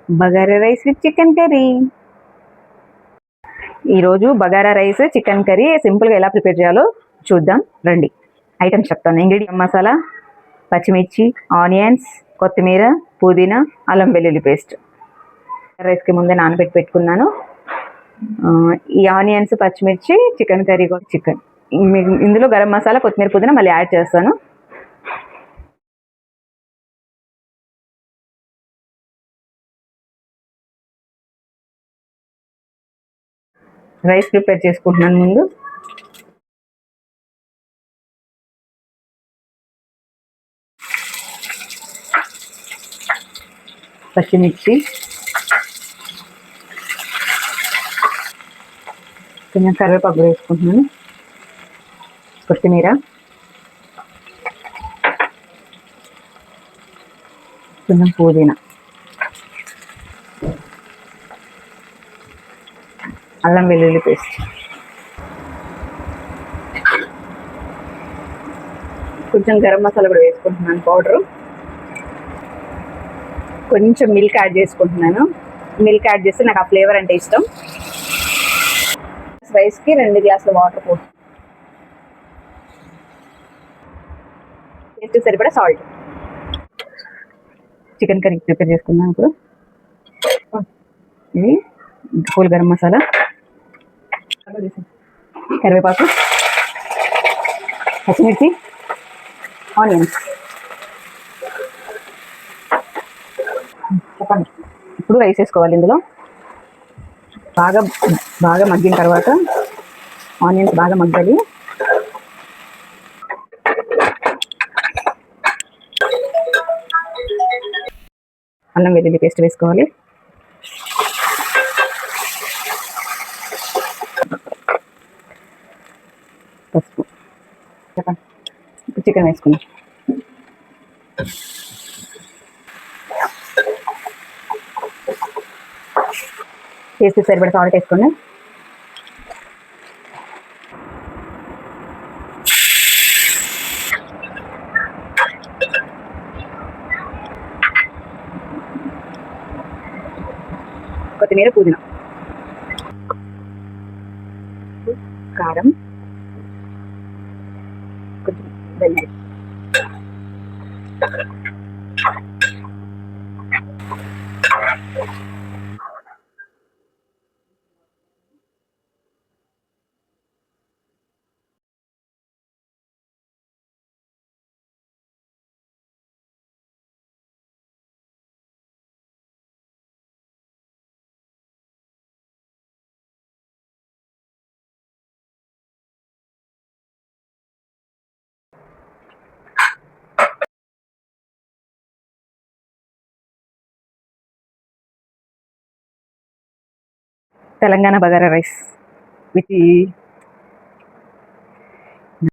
Bagara rice with chicken curry. ఈరోజు bagara rice chicken curry సింపుల్గా ఎలా ప్రిపేర్ చేయాలో చూద్దాం రండి. ఐటమ్స్ చెప్తాను. ఇంగ్రీడియంట్ మసాలా, పచ్చిమిర్చి, ఆనియన్స్, కొత్తిమీర, పుదీనా, అల్లం వెల్లుల్లి పేస్ట్. రైస్కి ముందే నానబెట్టి పెట్టుకున్నాను. ఈ ఆనియన్స్, పచ్చిమిర్చి, చికెన్ కర్రీ చికెన్, ఇందులో గరం మసాలా, కొత్తిమీర, పుదీనా మళ్ళీ యాడ్ చేస్తాను. రైస్ ప్రిపేర్ చేసుకుంటున్నాను. ముందు పచ్చిమిర్చి, కొంచెం కరివేపాకు వేసుకుంటున్నాను, కొత్తిమీర, కొంచెం పుదీనా, అల్లం వెల్లుల్లి పేస్ట్, కొంచెం గరం మసాలా కూడా వేసుకుంటున్నాను పౌడరు, కొంచెం మిల్క్ యాడ్ చేసుకుంటున్నాను. మిల్క్ యాడ్ చేస్తే నాకు ఆ ఫ్లేవర్ అంటే ఇష్టం. రైస్కి 2 గ్లాసుల వాటర్ పోసి టేస్ట్ సరిపడా సాల్ట్. చికెన్ కర్రీ ప్రిపేర్ చేసుకున్నాను. ఇప్పుడు ఇది హోల్ గరం మసాలా, కరివేపాకు, పచ్చిమిర్చి, ఆనియన్స్. చెప్పండి. ఇప్పుడు రైస్ వేసుకోవాలి. ఇందులో బాగా బాగా మగ్గిన తర్వాత ఆనియన్స్ బాగా మగ్గాలి. అల్లం వెల్లుల్లి పేస్ట్ వేసుకోవాలి. పసుపు. చెప్పండి. ఇప్పుడు చికెన్ వేసుకుందాం. టేస్ట్ సరిపడా సాల్ట్ వేసుకోండి. కొత్తిమీర, పుదీనా, కారం, కొంచెం ధనియాలు. Telangana bagara rice with